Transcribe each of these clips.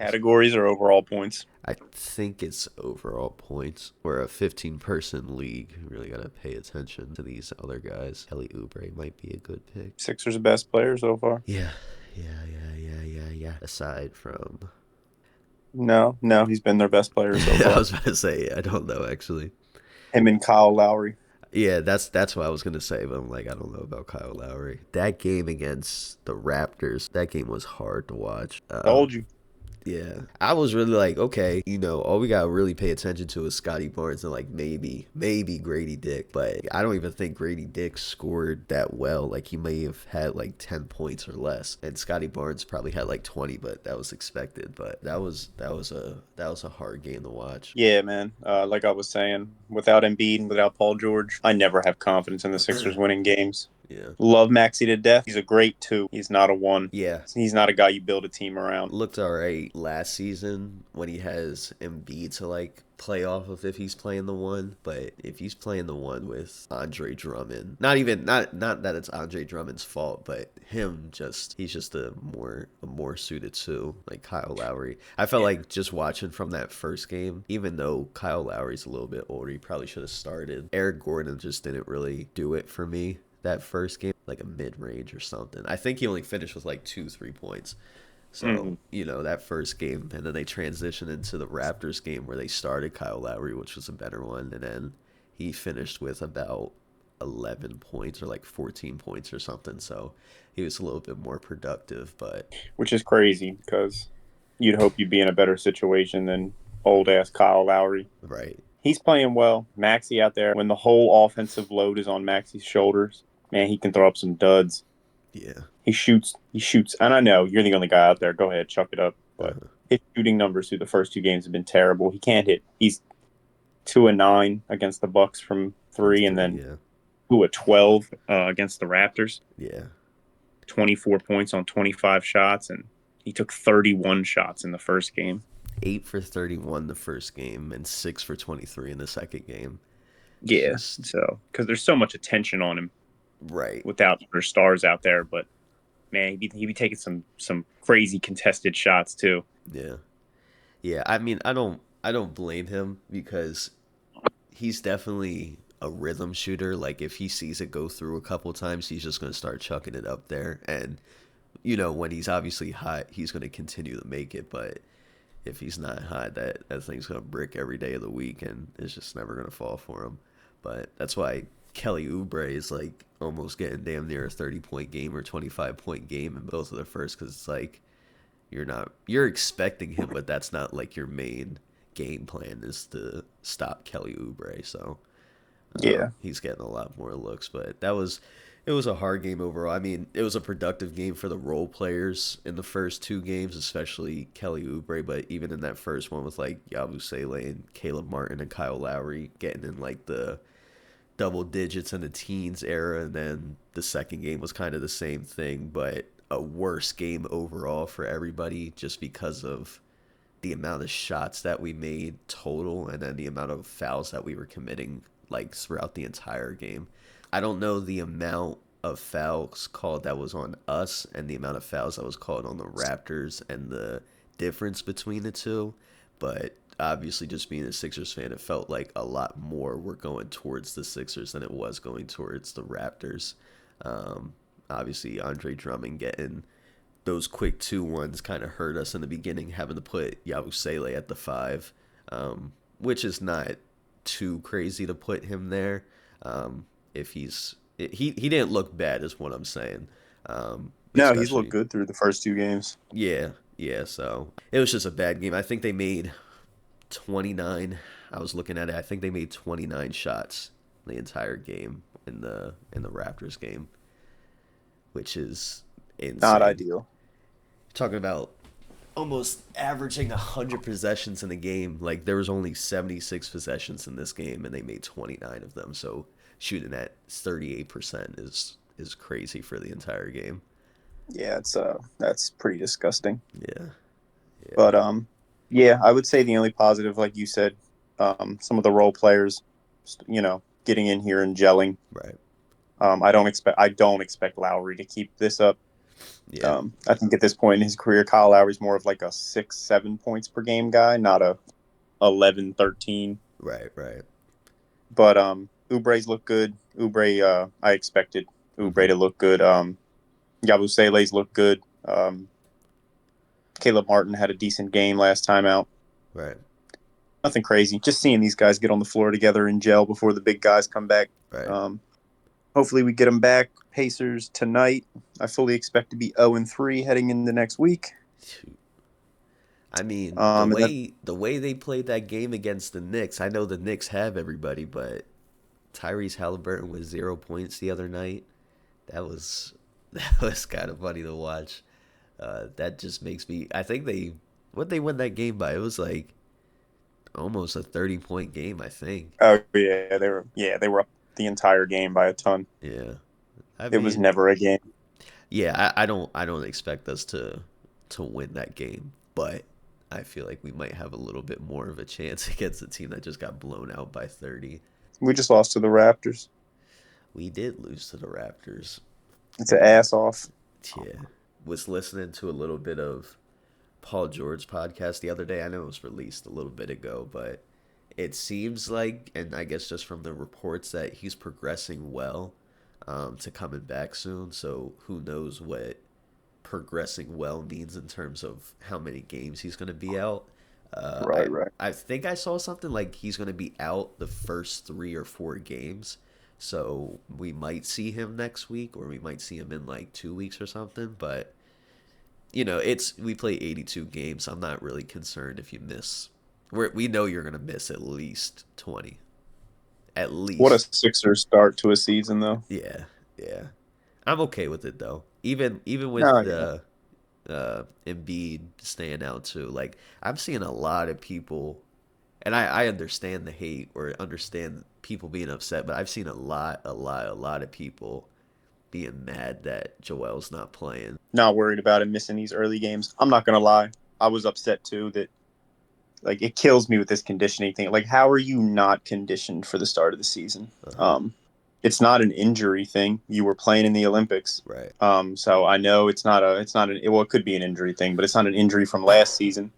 Categories or overall points? I think it's overall points. We're a 15-person league. You really gotta pay attention to these other guys. Kelly Oubre might be a good pick. Sixers' best player so far? Yeah, yeah. Aside from, No, no, he's been their best player so I far. was about to say I don't know actually. Him and Kyle Lowry. Yeah, that's what I was gonna say, but I'm like I don't know about Kyle Lowry. That game against the Raptors, that game was hard to watch. Told you. Yeah, I was really like, okay, all we gotta really pay attention to is Scotty Barnes and like maybe Grady Dick, but I don't even think Grady Dick scored that well. Like he may have had like 10 points or less, and Scotty Barnes probably had like 20, but that was expected. But that was a hard game to watch. Yeah, man. Like I was saying, without Embiid and without Paul George, I never have confidence in the Sixers winning games. Yeah, Love Maxey to death. He's a great two. He's not a one. yeah. He's not a guy you build a team around. Looked all right last season when he has Embiid to like play off of if he's playing the one, but if he's playing the one with Andre Drummond, not that it's Andre Drummond's fault, but he's just a more suited to like Kyle Lowry. I felt Yeah. like just watching from that first game, even though Kyle Lowry's a little bit older, he probably should have started. Eric Gordon just didn't really do it for me that first game, like a mid range or something. I think he only finished with like 2 3 points. So, Hmm. that first game, and then they transitioned into the Raptors game where they started Kyle Lowry, which was a better one, and then he finished with about 11 points or like 14 points or something. So he was a little bit more productive, but Which is crazy because you'd hope you'd be in a better situation than old ass Kyle Lowry. right. He's playing well. Maxey out there, when the whole offensive load is on Maxey's shoulders, man, he can throw up some duds. Yeah. He shoots. And I know you're the only guy out there. Go ahead, chuck it up. But Uh-huh. his shooting numbers through the first two games have been terrible. He can't hit. He's 2-9 against the Bucks from From three, and three, then yeah. 2-12 against the Raptors. Yeah. 24 points on 25 shots, and he took 31 shots in the first game. 8 for 31 the first game and 6 for 23 in the second game. It's Yeah, just, so because there's so much attention on him right. without their stars out there, but man, he'd be taking some crazy contested shots too. Yeah. Yeah, I mean, I don't blame him because he's definitely a rhythm shooter. Like if he sees it go through a couple times, he's just gonna start chucking it up there. And when he's obviously hot, he's gonna continue to make it. But if he's not hot, that thing's gonna brick every day of the week, and it's just never gonna fall for him. But that's why Kelly Oubre is like almost getting damn near a 30-point game or 25-point game in both of the first, because it's like you're expecting him, but that's not like your main game plan is to stop Kelly Oubre. So Yeah, he's getting a lot more looks, but it was a hard game overall. I mean, it was a productive game for the role players in the first two games, especially Kelly Oubre. But even in that first one with like Yabusele and Caleb Martin and Kyle Lowry getting in like the double digits in the teens era, and then the second game was kind of the same thing, but a worse game overall for everybody just because of the amount of shots that we made total and then the amount of fouls that we were committing like throughout the entire game. I don't know the amount of fouls called that was on us and the amount of fouls that was called on the Raptors and the difference between the two, but obviously just being a Sixers fan, it felt like a lot more were going towards the Sixers than it was going towards the Raptors. Um, Obviously, Andre Drummond getting those quick 2-1s kind of hurt us in the beginning, having to put Yabusele at the five, which is not too crazy to put him there. If he didn't look bad, is what I'm saying. no, he's looked Especially, good through the first two games. yeah, yeah. So it was just a bad game. I think they made 29. I was looking at it. I think they made 29 shots the entire game in the Raptors game, which is Not insane. ideal. Talking about almost averaging 100 possessions in a game. Like there was only 76 possessions in this game, and they made 29 of them. So shooting at 38% is crazy for the entire game. Yeah, it's that's pretty disgusting. Yeah, yeah, But yeah, I would say the only positive, like you said, some of the role players, getting in here and gelling. right. I don't expect Lowry to keep this up. Yeah. I think at this point in his career, Kyle Lowry's more of like a 6, 7 points per game guy, not a 11, 13. Right. Right. But Oubre's look good. I expected Oubre Hmm. to look good. Yabusele's look good. Caleb Martin had a decent game last time out. Right. Nothing crazy. Just seeing these guys get on the floor together and gel before the big guys come back. Right. Um, Hopefully, we get them back. Pacers tonight. I fully expect to be 0-3 heading into next week. I mean, And then the way they played that game against the Knicks, I know the Knicks have everybody, but Tyrese Halliburton with 0 points the other night. That was that was kind of funny to watch. That just makes me. I think they win that game by? It was like almost a 30-point game. I think. oh they were up the entire game by a ton. Yeah. I It was mean, never a game. yeah. I don't expect us to win that game, but I feel like we might have a little bit more of a chance against a team that just got blown out by 30. We just lost to the Raptors. We did lose to the Raptors. It's an ass off. Yeah. Was listening to a little bit of Paul George podcast the other day. I know it was released a little bit ago, but it seems like, and I guess just from the reports, that he's progressing well to coming back soon. So who knows what progressing well means in terms of how many games he's going to be out. Uh, I Right, right. I think I saw something like he's going to be out the first 3 or 4 games. So we might see him next week, or we might see him in like 2 weeks or something. But it's we play 82 games. I'm not really concerned if you miss. We know you're gonna miss at least 20, at What a least. Sixers start to a season, though. Yeah, yeah. I'm okay with it though. Even with No, yeah. the Embiid staying out too. Like I'm seeing a lot of people, and I understand the hate or understand people being upset, but I've seen a lot of people being mad that Joel's not playing. Not worried about him missing these early games. I'm not gonna lie. I was upset too that like it kills me with this conditioning thing. Like, how are you not conditioned for the start of the season? Uh huh. Um, it's not an injury thing. You were playing in the Olympics. Right. So I know it could be an injury thing, but it's not an injury from last season.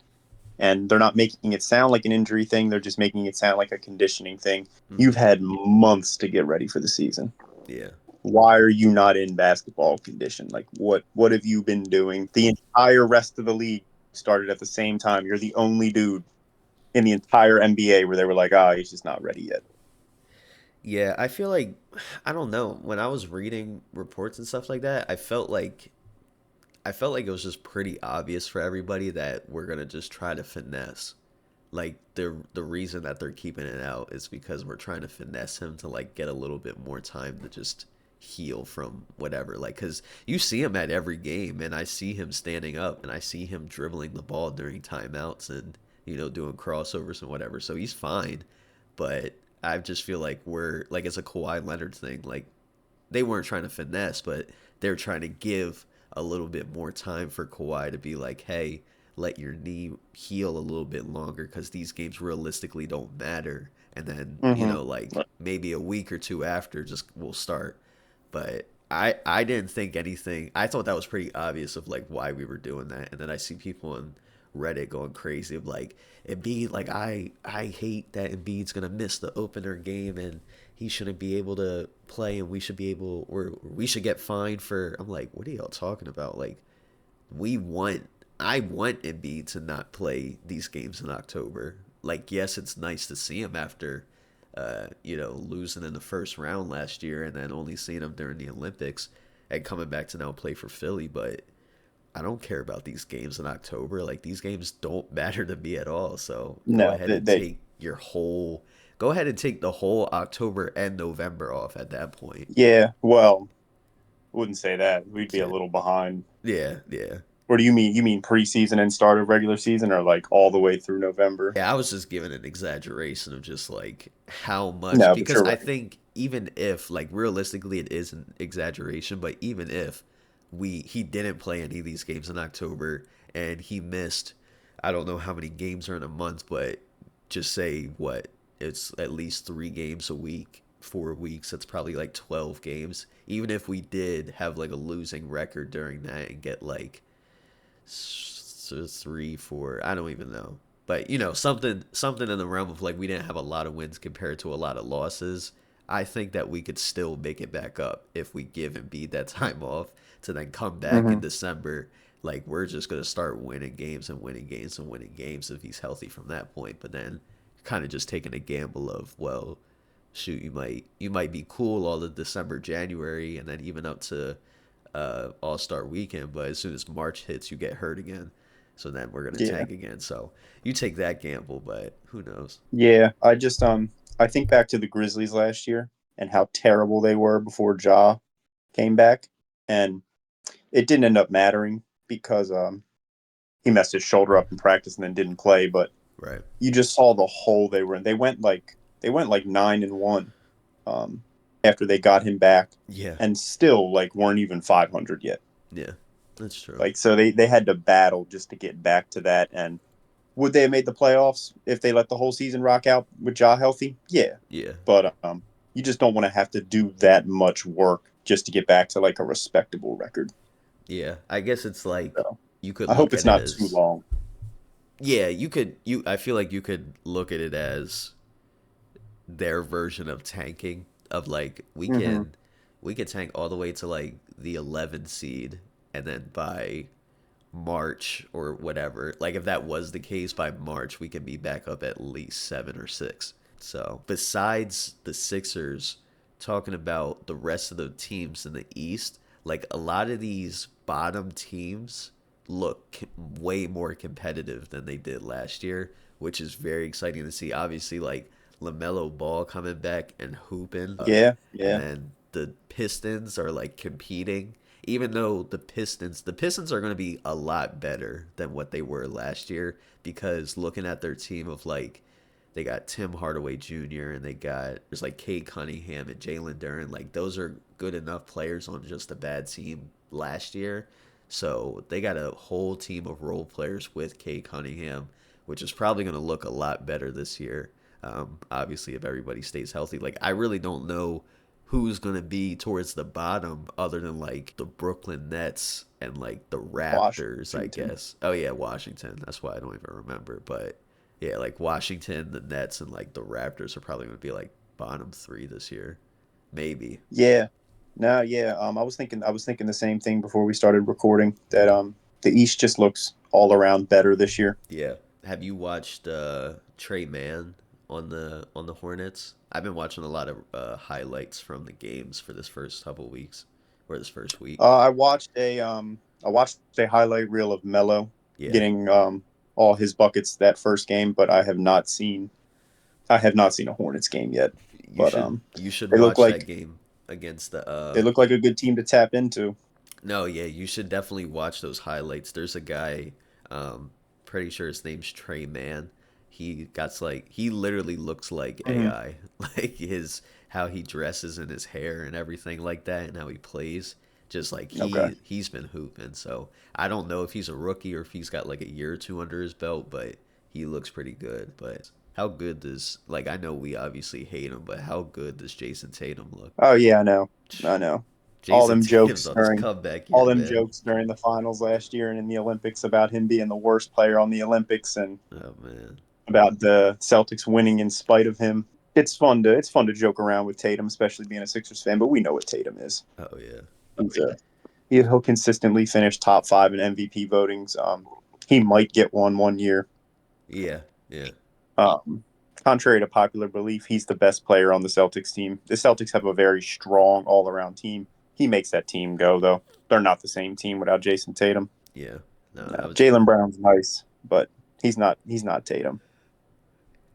And they're not making it sound like an injury thing. They're just making it sound like a conditioning thing. You've Hmm. had months to get ready for the season. Yeah. Why are you not in basketball condition? Like what have you been doing? The entire rest of the league started at the same time. You're the only dude in the entire NBA where they were like, he's just not ready yet. Yeah, I feel like I don't know. When I was reading reports and stuff like that, I felt like it was just pretty obvious for everybody that we're gonna just try to finesse. Like the reason that they're keeping it out is because we're trying to finesse him to like get a little bit more time to just heal from whatever. Like, cause you see him at every game, and I see him standing up, and I see him dribbling the ball during timeouts, and doing crossovers and whatever. So he's fine, but I just feel like we're like it's a Kawhi Leonard thing. Like they weren't trying to finesse, but they're trying to give a little bit more time for Kawhi to be like, hey, let your knee heal a little bit longer because these games realistically don't matter. And then, Mm-hmm. like maybe a week or two after, just we'll start. But I didn't think anything. I thought that was pretty obvious of like why we were doing that. And then I see people on Reddit going crazy of like Embiid, like I hate that Embiid's gonna miss the opener game and he shouldn't be able to play and we should be able or we should get fined for. I'm like, what are y'all talking about? Like we want I want Embiid to not play these games in October. Like yes, it's nice to see him after losing in the first round last year and then only seeing him during the Olympics and coming back to now play for Philly, but I don't care about these games in October. Like these games don't matter to me at all. So No, go ahead and take the whole October and November off at that point. yeah. Well, wouldn't say that. We'd be a Yeah, little behind. yeah, yeah. Or do you mean preseason and start of regular season, or like all the way through November? Yeah, I was just giving an exaggeration of just like how much No, but because you're I right. think even if like realistically it is an exaggeration, but even if he didn't play any of these games in October and he missed I don't know how many games are in a month, but just say what it's at least 3 games a week 4 weeks, that's probably like 12 games. Even if we did have like a losing record during that and get like 3, 4, I don't even know. But something in the realm of like we didn't have a lot of wins compared to a lot of losses. I think that we could still make it back up if we give Embiid that time off to then come back in Hmm. December. Like we're just gonna start winning games and winning games and winning games if he's healthy from that point. But then kind of just taking a gamble of, well, shoot, you might be cool all of December, January, and then even up to All Star Weekend. But as soon as March hits, you get hurt again. So then we're gonna Yeah. tank again. So you take that gamble, but who knows? Yeah. I think back to the Grizzlies last year and how terrible they were before Ja came back. And it didn't end up mattering because he messed his shoulder up in practice and then didn't play, but Right. you just saw the hole they were in. They went like 9-1 um, after they got him back, Yeah. and still like weren't even 500 yet. Yeah. That's true. Like so they had to battle just to get back to that. And would they have made the playoffs if they let the whole season rock out with Ja healthy? Yeah, Yeah. but you just don't want to have to do that much work just to get back to like a respectable record. Yeah. I guess it's like So you could I hope look it's at it not too as, long. yeah, I feel like you could look at it as their version of tanking, of like Hmm. we could tank all the way to like the 11 seed, and then by March or whatever, like if that was the case, by March we could be back up at least 7 or 6. So besides the Sixers, talking about the rest of the teams in the East, like a lot of these bottom teams look way more competitive than they did last year, which is very exciting to see. Obviously, like LaMelo Ball coming back and hooping, Yeah, and yeah, then the Pistons are like competing. Even though the Pistons are going to be a lot better than what they were last year, because looking at their team of like they got Tim Hardaway Jr. and there's like Cade Cunningham and Jalen Duren. Like those are good enough players on just a bad team last year. So they got a whole team of role players with Cade Cunningham, which is probably going to look a lot better this year. Obviously, if everybody stays healthy, like I really don't know who's going to be towards the bottom other than like the Brooklyn Nets and like the Raptors, I Washington. guess. Oh yeah, Washington. That's why I don't even remember. But yeah, like Washington, the Nets, and like the Raptors are probably going to be like bottom three this year, maybe. Yeah. No, yeah. I was thinking the same thing before we started recording that Yeah, the East just looks all around better this year. yeah. Have you watched Trey Mann on the Hornets? I've been watching a lot of highlights from the games for this first couple weeks, or this first week. I watched a highlight reel of Melo Yeah, getting all his buckets that first game, but I have not seen a Hornets game yet. you But should you should they look watch that like game against the they look like a good team to tap into. no, yeah, you should definitely watch those highlights. There's a guy, um, pretty sure his name's Trey Mann. He literally looks like Hmm. AI. Like his how he dresses and his hair and everything like that and how he plays. Just like Okay. he's been hooping. So I don't know if he's a rookie or if he's got like a year or two under his belt, but he looks pretty good. But how good does, like, I know we obviously hate him, but how good does Jason Tatum look? Oh yeah, I know. I know. All Jason them Tatum's jokes on his during comeback all year, them man. jokes during the finals last year and in the Olympics about him being the worst player on the Olympics and Oh man. about the Celtics winning in spite of him. It's fun to joke around with Tatum, especially being a Sixers fan. But we know what Tatum is. Oh yeah. He'll consistently finish top five in MVP votings. He might get one year. Yeah. Yeah. Um, Contrary to popular belief, he's the best player on the Celtics team. The Celtics have a very strong all around team. He makes that team go though. They're not the same team without Jason Tatum. Yeah. No, No, I was. Jalen Brown's nice, but he's not Tatum.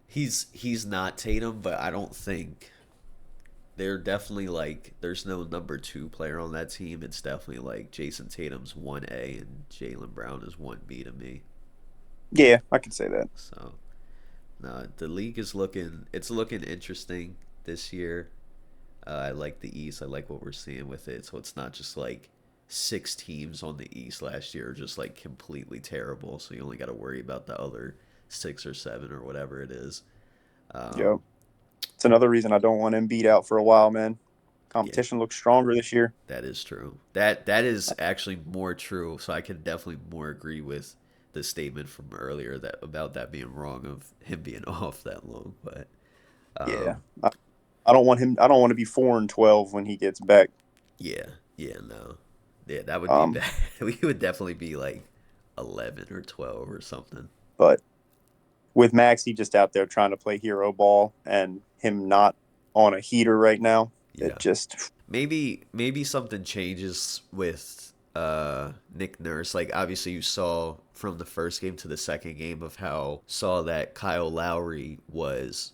He's not Tatum, but I don't think they're definitely like there's no number two player on that team. It's definitely like Jason Tatum's 1A and Jalen Brown is 1B to me. Yeah, I could say that. So no, the league is looking interesting this year. I like the East. I like what we're seeing with it. So it's not just like 6 teams on the East last year, just like completely terrible. So you only got to worry about the other 6 or 7 or whatever it is. Um, Yo. It's another reason I don't want Embiid out for a while, man. Yeah, Competition looks stronger this year. that is true. That is actually more true. So I can definitely more agree with the statement from earlier that about that being wrong of him being off that long. But Yeah, um, I don't want him. I don't want to be 4-12 when he gets back. yeah, yeah, no, yeah, that would be Um, bad. We would definitely be like 11 or 12 or something. but with Maxi just out there trying to play hero ball and him not on a heater right now, it Yeah. just Maybe something changes with Nick Nurse. Like obviously you saw from the first game to the second game of how saw that Kyle Lowry was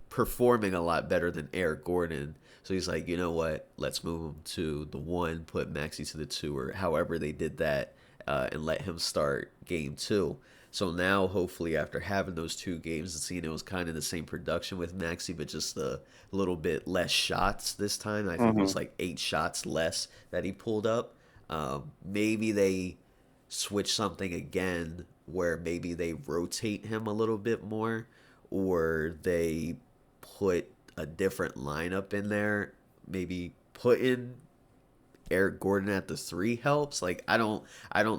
performing a lot better than Eric Gordon. So he's like, you know what? Let's move him to the one, put Maxi to the two, or however they did that, and let him start game two. So now, hopefully, after having those two games and seeing it was kind of the same production with Maxi, but just a little bit less shots this time. I think it was mhm. like 8 shots less that he pulled up. Maybe they switch something again where maybe they rotate him a little bit more, or they put a different lineup in there. Maybe put in Eric Gordon at the three helps. Like I don't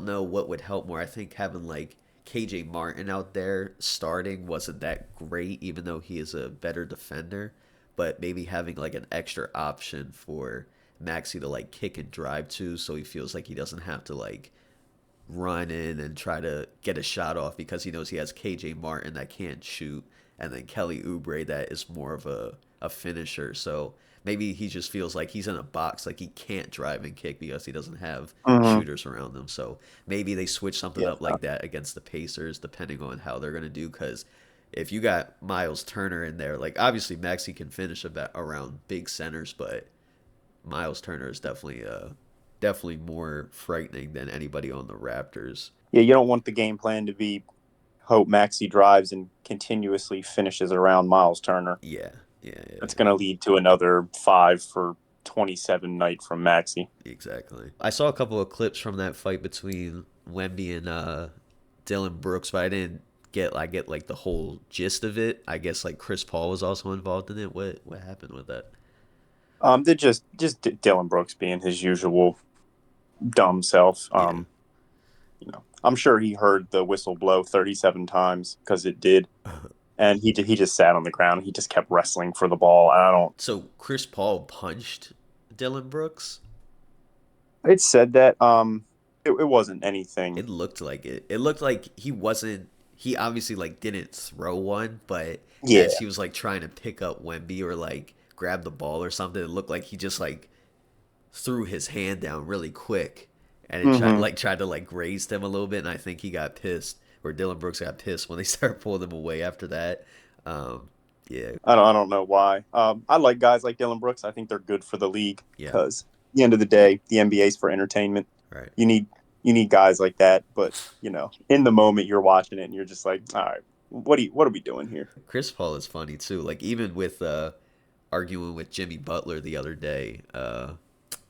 know what would help more. I think having like KJ Martin out there starting wasn't that great, even though he is a better defender. But maybe having like an extra option for Maxi to like kick and drive to, so he feels like he doesn't have to like run in and try to get a shot off because he knows he has KJ Martin that can't shoot, and then Kelly Oubre that is more of a finisher. So maybe he just feels like he's in a box, like he can't drive and kick because he doesn't have Mhm. shooters around him. So maybe they switch something Yeah, up like that against the Pacers, depending on how they're gonna do. Because if you got Miles Turner in there, like obviously Maxi can finish about around big centers, but Miles Turner is definitely more frightening than anybody on the Raptors. yeah. You don't want the game plan to be hope Maxi drives and continuously finishes around Miles Turner. Yeah, yeah, That's yeah, going to lead to another 5 for 27 night from Maxi. exactly. I saw a couple of clips from that fight between Wemby and Dylan Brooks, but I didn't get like the whole gist of it. I guess like Chris Paul was also involved in it. What happened with that? They're just Dylan Brooks being his usual dumb self. Yeah. I'm sure he heard the whistle blow 37 times because it did, and he just sat on the ground. He just kept wrestling for the ball. I don't. So Chris Paul punched Dylan Brooks. It said that it wasn't anything. It looked like it. It looked like he wasn't. He obviously like didn't throw one, but as Yeah. he was like trying to pick up Wemby or like grab the ball or something, it looked like he just like threw his hand down really quick, and it Hmm. tried to like grazed him a little bit. And I think he got pissed, or Dylan Brooks got pissed when they started pulling him away after that. Um, yeah, I don't know why. I like guys like Dylan Brooks. I think they're good for the league yeah, because at the end of the day, the NBA is for entertainment. right. You need you need guys like that, but in the moment you're watching it and you're just like, all right, what are we doing here? Chris Paul is funny too. Like even with arguing with Jimmy Butler the other day.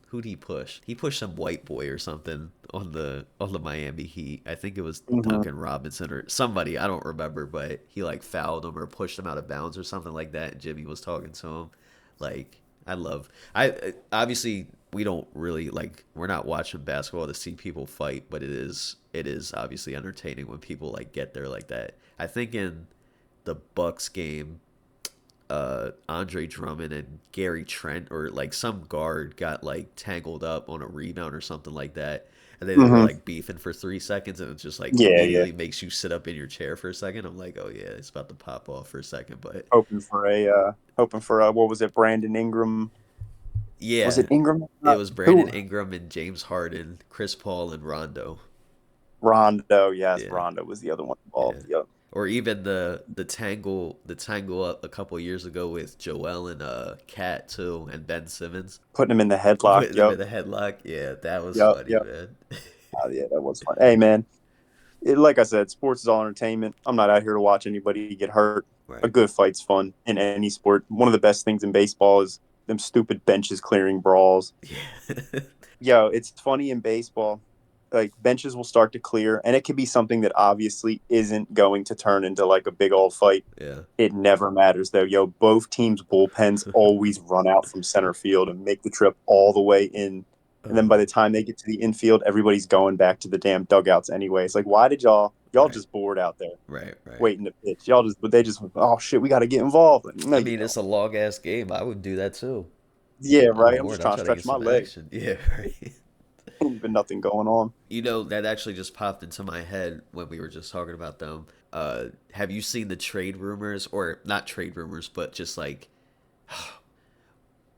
Who'd he push? He pushed some white boy or something on the Miami Heat. I think it was Hmm. Duncan Robinson or somebody. I don't remember, but he like fouled him or pushed him out of bounds or something like that. And Jimmy was talking to him. Like I obviously we don't really like we're not watching basketball to see people fight, but it is obviously entertaining when people like get there like that. I think in the Bucks game Andre Drummond and Gary Trent or like some guard got like tangled up on a rebound or something like that. And then they were Hmm. like beefing for 3 seconds, and it just like Yeah, yeah. immediately makes you sit up in your chair for a second. I'm like, oh yeah, it's about to pop off for a second. But Hoping for what was it, Brandon Ingram? Was yeah, it Ingram? it was Brandon Who? Ingram and James Harden, Chris Paul and Rondo. Rondo. Yes, Yeah, Rondo was the other one yeah. involved. Yep. Or even the tangle a couple years ago with Joel and Cat too and Ben Simmons. Putting him in the headlock. Putting them Yep. in a headlock. Yeah, that was Yep. funny, Yep. man. Yeah, that was fun. Hey, man. Like I said, sports is all entertainment. I'm not out here to watch anybody get hurt. A Right. good fight's fun in any sport. One of the best things in baseball is them stupid benches clearing brawls. Yeah. Yo, it's funny in baseball. like benches will start to clear, and it could be something that obviously isn't going to turn into like a big old fight. Yeah. It never matters though. Yo, both teams' bullpens always run out from center field and make the trip all the way in. And then by Uh, the time they get to the infield, everybody's going back to the damn dugouts anyway. It's like, why did y'all right. just bored out there Right. Right. waiting to pitch? Y'all just, but they just, oh shit, we got to get involved. Like, no, I you mean, it's don't. a long ass game. I would do that too. Yeah, I'm right. I'm just bored. I'm trying to trying to stretch get my some legs. action. Yeah, right. Ain't even nothing going on. You know, that actually just popped into my head when we were just talking about them. Have you seen the trade rumors, or not trade rumors, but just like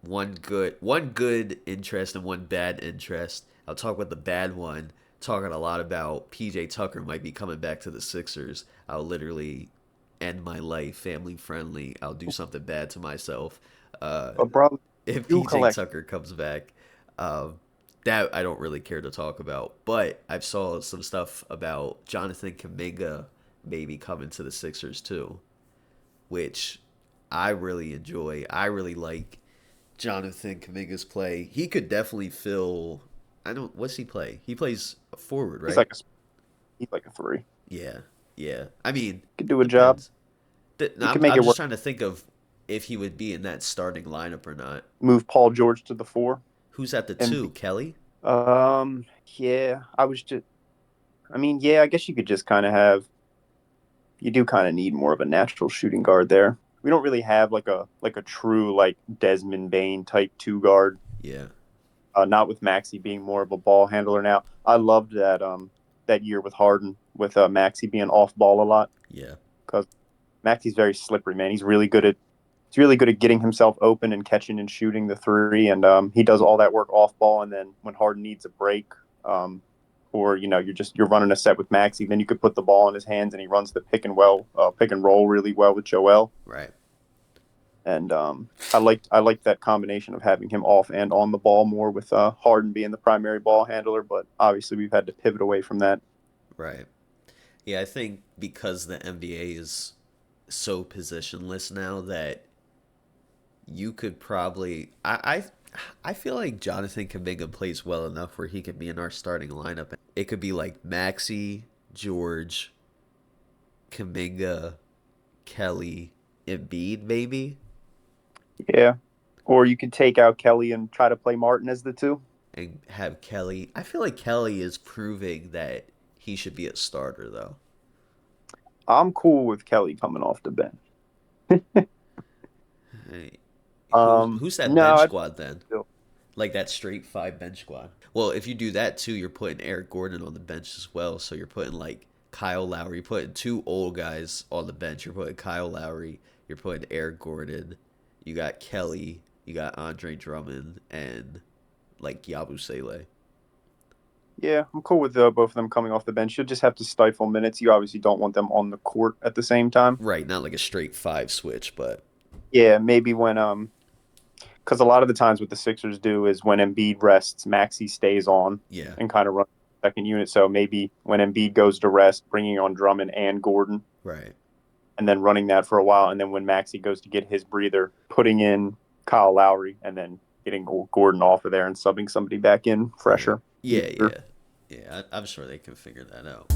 one good interest and one bad interest? I'll talk about the bad one. Talking a lot about PJ Tucker might be coming back to the Sixers. I'll literally end my life family friendly. I'll do something bad to myself. Uh, But bro, if you PJ collect. Tucker comes back, um, that I don't really care to talk about. But I've saw some stuff about Jonathan Kuminga maybe coming to the Sixers too, which I really enjoy. I really like Jonathan Kuminga's play. He could definitely fill. I don't. What's he play? He plays a forward, He's right? like a he's like a three. Yeah, yeah. I mean, Could do a job. depends. He I'm can make I'm it just work. trying to think of if he would be in that starting lineup or not. Move Paul George to the four. Who's at the And two? Kelly? yeah, I was just. I mean, yeah, I guess you could just kind of have. You do kind of need more of a natural shooting guard there. We don't really have like a true like Desmond Bain type two guard. Yeah, Not with Maxey being more of a ball handler now. I loved that year with Harden with Maxey being off ball a lot yeah, because Maxey's very slippery, man. He's really good at getting himself open and catching and shooting the three, and he does all that work off ball. And then when Harden needs a break, um, or you're running a set with Maxey, then you could put the ball in his hands, and he runs the pick and roll really well with Joel. right. And I liked that combination of having him off and on the ball more with Harden being the primary ball handler. But obviously, we've had to pivot away from that. Right. Yeah, I think because the NBA is so positionless now that you could probably I feel like Jonathan Kuminga plays well enough where he could be in our starting lineup. It could be like Maxi, George, Kuminga, Kelly, Embiid maybe, Yeah. Or you could take out Kelly and try to play Martin as the two. and have Kelly. I feel like Kelly is proving that he should be a starter though. I'm cool with Kelly coming off the bench. Hey, who's that No, bench I squad then? still. Like that straight five bench squad. Well, if you do that too, you're putting Eric Gordon on the bench as well. So you're putting like Kyle Lowry. You're putting two old guys on the bench. You're putting Kyle Lowry. You're putting Eric Gordon. You got Kelly. You got Andre Drummond and like Yabusele. Yeah, I'm cool with both of them coming off the bench. You'll just have to stifle minutes. You obviously don't want them on the court at the same time. Right, not like a straight five switch, but Yeah, maybe when because a lot of the times what the Sixers do is when Embiid rests, Maxey stays on yeah, and kind of runs the second unit. So maybe when Embiid goes to rest, bringing on Drummond and Gordon, right. and then running that for a while, and then when Maxey goes to get his breather, putting in Kyle Lowry, and then getting Gordon off of there and subbing somebody back in Right. fresher. Yeah, yeah. Yeah, I'm sure they can figure that out.